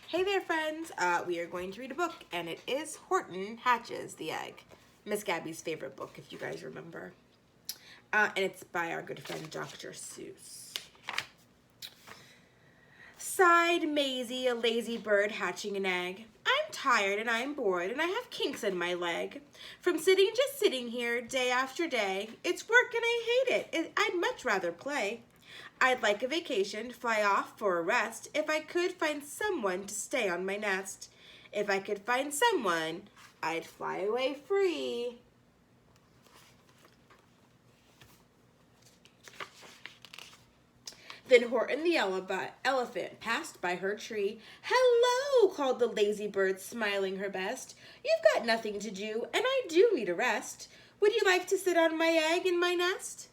Hey there, friends. We are going to read a book, and it is Horton Hatches, The Egg. Miss Gabby's favorite book, if you guys remember. And it's by our good friend, Dr. Seuss. Sighed Maisie, a lazy bird hatching an egg. I'm tired and I'm bored and I have kinks in my leg. From just sitting here day after day. It's work and I hate it. I'd much rather play. I'd like a vacation, fly off for a rest, if I could find someone to stay on my nest. If I could find someone, I'd fly away free. Then Horton the elephant passed by her tree. Hello, called the lazy bird, smiling her best. You've got nothing to do, and I do need a rest. Would you like to sit on my egg in my nest?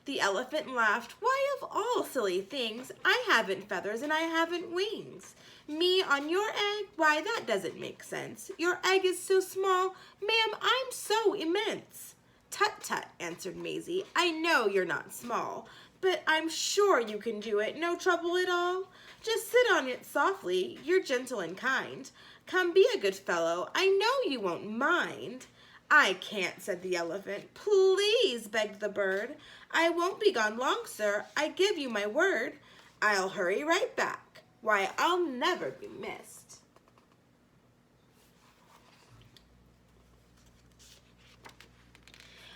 The elephant laughed. Why, of all silly things, I haven't feathers and I haven't wings. Me on your egg? Why, that doesn't make sense. Your egg is so small, ma'am, I'm so immense. Tut, tut, answered Maisie. I know you're not small, but I'm sure you can do it, no trouble at all. Just sit on it softly, you're gentle and kind. Come, be a good fellow, I know you won't mind. I can't, said the elephant. Please, begged the bird. I won't be gone long, sir, I give you my word. I'll hurry right back. Why, I'll never be missed.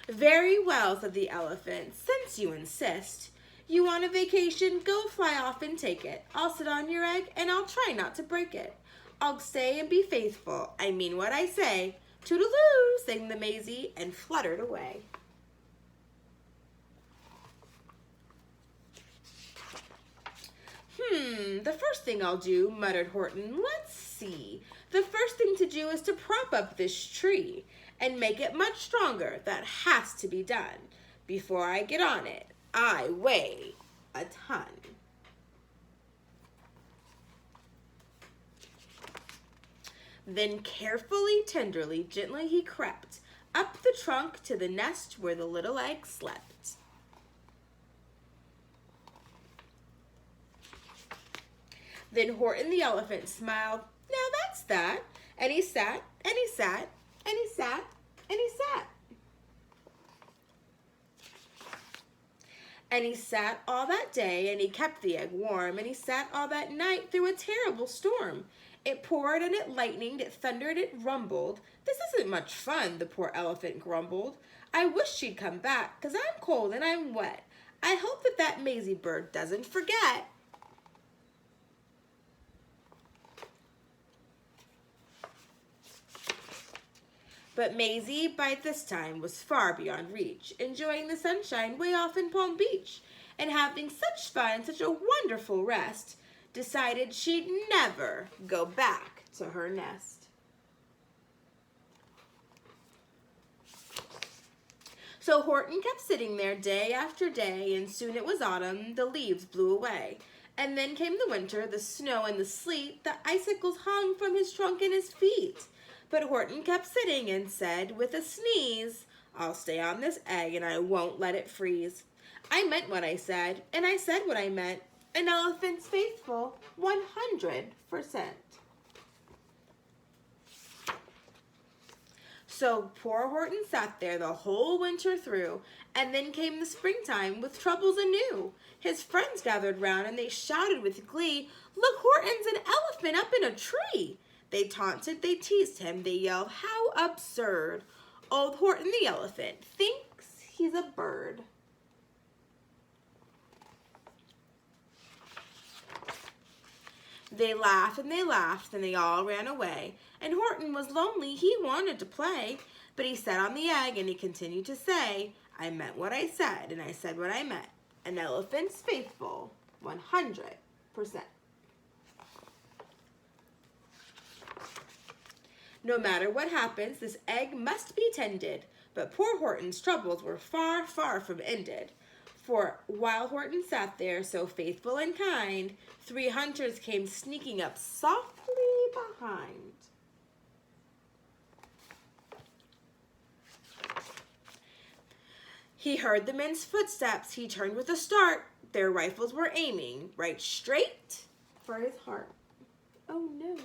Very well, said the elephant, since you insist. You want a vacation? Go fly off and take it. I'll sit on your egg and I'll try not to break it. I'll stay and be faithful. I mean what I say. Toodaloo, sang the Maisie and fluttered away. The first thing I'll do, muttered Horton. Let's see. The first thing to do is to prop up this tree and make it much stronger. That has to be done. Before I get on it, I weigh a ton. Then carefully, tenderly, gently he crept up the trunk to the nest where the little egg slept. Then Horton the elephant smiled. Now that's that. And he sat, and he sat, and he sat, and he sat. And he sat all that day, and he kept the egg warm, and he sat all that night through a terrible storm. It poured and it lightened, it thundered, it rumbled. This isn't much fun, the poor elephant grumbled. I wish she'd come back, 'cause I'm cold and I'm wet. I hope that Maisie bird doesn't forget. But Maisie, by this time, was far beyond reach, enjoying the sunshine way off in Palm Beach, and having such fun, such a wonderful rest, decided she'd never go back to her nest. So Horton kept sitting there day after day, and soon it was autumn, the leaves blew away. And then came the winter, the snow and the sleet, the icicles hung from his trunk and his feet. But Horton kept sitting and said with a sneeze, I'll stay on this egg and I won't let it freeze. I meant what I said, and I said what I meant. An elephant's faithful, 100%. So poor Horton sat there the whole winter through, and then came the springtime with troubles anew. His friends gathered round and they shouted with glee, Look, Horton's an elephant up in a tree. They taunted, they teased him, they yelled, how absurd. Old Horton the elephant thinks he's a bird. They laughed and they all ran away. And Horton was lonely, he wanted to play. But he sat on the egg and he continued to say, I meant what I said and I said what I meant. An elephant's faithful, 100%. No matter what happens, this egg must be tended. But poor Horton's troubles were far, far from ended. For while Horton sat there so faithful and kind, 3 hunters came sneaking up softly behind. He heard the men's footsteps. He turned with a start. Their rifles were aiming right straight for his heart. Oh no.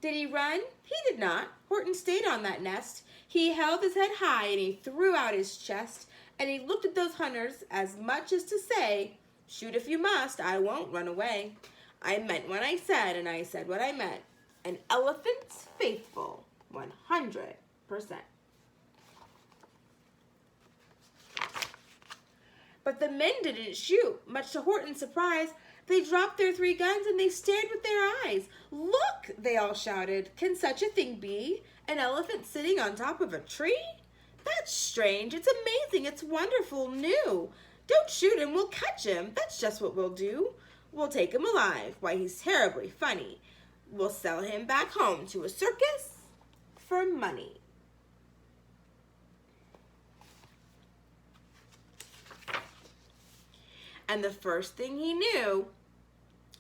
Did he run? He did not. Horton stayed on that nest. He held his head high and he threw out his chest, and he looked at those hunters as much as to say, shoot if you must, I won't run away. I meant what I said, and I said what I meant. An elephant's faithful, 100%. But the men didn't shoot. Much to Horton's surprise, they dropped their 3 guns and they stared with their eyes. Look, they all shouted, can such a thing be? An elephant sitting on top of a tree? That's strange, it's amazing, it's wonderful, new. Don't shoot him, we'll catch him, that's just what we'll do. We'll take him alive, why he's terribly funny. We'll sell him back home to a circus for money. And the first thing he knew,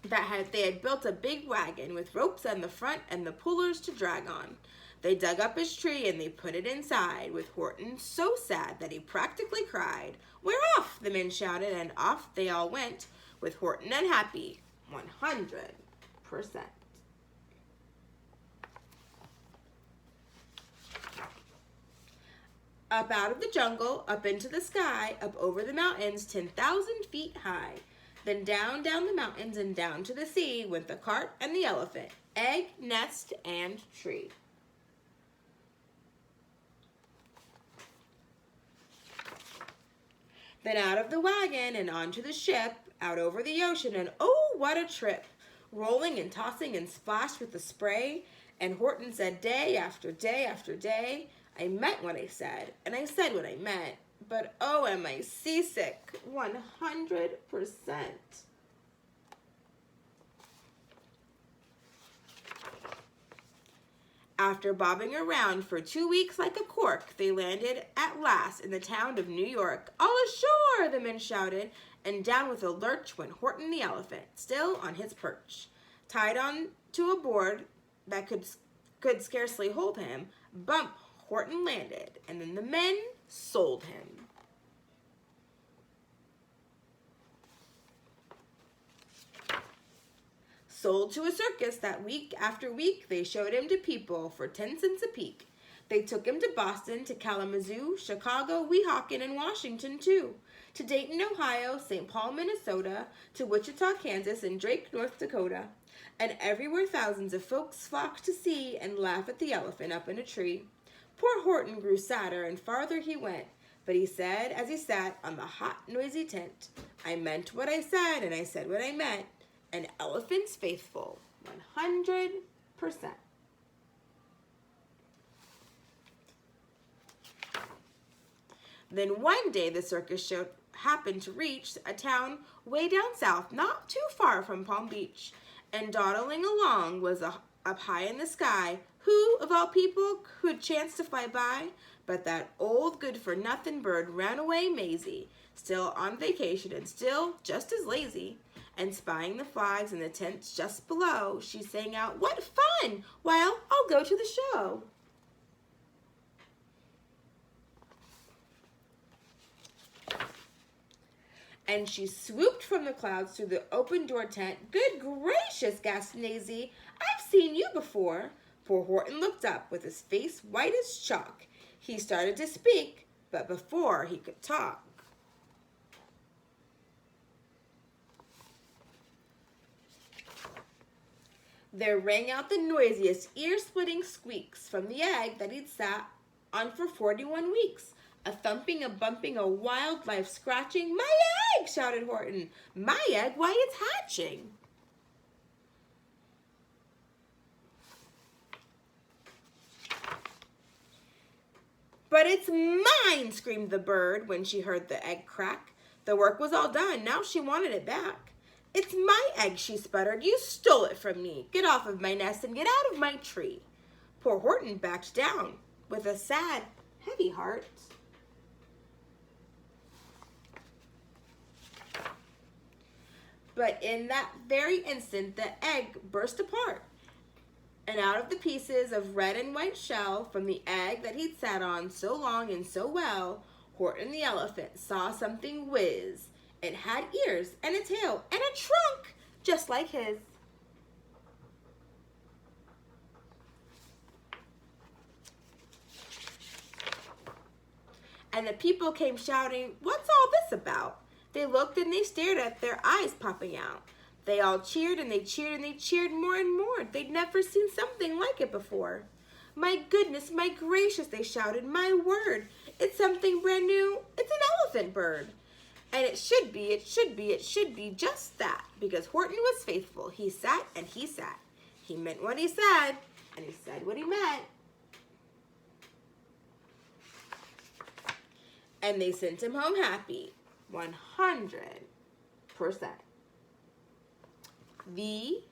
they had built a big wagon with ropes on the front and the pullers to drag on. They dug up his tree and they put it inside, with Horton so sad that he practically cried. We're off, the men shouted, and off they all went, with Horton unhappy, 100%. Up out of the jungle, up into the sky, up over the mountains, 10,000 feet high. Then down, down the mountains, and down to the sea went the cart and the elephant, egg, nest, and tree. Then out of the wagon and onto the ship, out over the ocean, and oh, what a trip! Rolling and tossing and splashed with the spray, and Horton said day after day after day, I meant what I said, and I said what I meant, but oh, am I seasick, 100%. After bobbing around for 2 weeks like a cork, they landed at last in the town of New York. All ashore, the men shouted, and down with a lurch went Horton the elephant, still on his perch. Tied on to a board that could scarcely hold him, bump, Horton landed, and then the men sold him. Sold to a circus that week after week, they showed him to people for 10 cents a peek. They took him to Boston, to Kalamazoo, Chicago, Weehawken, and Washington too. To Dayton, Ohio, St. Paul, Minnesota, to Wichita, Kansas, and Drake, North Dakota. And everywhere thousands of folks flocked to see and laugh at the elephant up in a tree. Poor Horton grew sadder and farther he went, but he said as he sat on the hot, noisy tent, I meant what I said, and I said what I meant. An elephant's faithful, 100%. Then one day the circus show happened to reach a town way down south, not too far from Palm Beach. And dawdling along was up high in the sky, who, of all people, could chance to fly by, but that old good-for-nothing bird, Runaway Maisie, still on vacation and still just as lazy. And spying the flags in the tents just below, she sang out, what fun! Well, I'll go to the show. And she swooped from the clouds through the open door tent. Good gracious, gasped Maisie, I've seen you before. Poor Horton looked up with his face white as chalk. He started to speak, but before he could talk, there rang out the noisiest, ear-splitting squeaks from the egg that he'd sat on for 41 weeks. A thumping, a bumping, a wildlife scratching. My egg, shouted Horton. My egg? Why, it's hatching. But it's mine, screamed the bird when she heard the egg crack. The work was all done. Now she wanted it back. It's my egg, she sputtered. You stole it from me. Get off of my nest and get out of my tree. Poor Horton backed down with a sad, heavy heart. But in that very instant, the egg burst apart. And out of the pieces of red and white shell from the egg that he'd sat on so long and so well, Horton the elephant saw something whiz. It had ears and a tail and a trunk just like his. And the people came shouting, "What's all this about?" They looked and they stared at their eyes popping out. They all cheered and they cheered and they cheered more and more. They'd never seen something like it before. "My goodness, my gracious," they shouted, "my word, it's something brand new. It's an elephant bird. And it should be just that, because Horton was faithful. He sat and he sat. He meant what he said, and he said what he meant." And they sent him home happy, 100%. The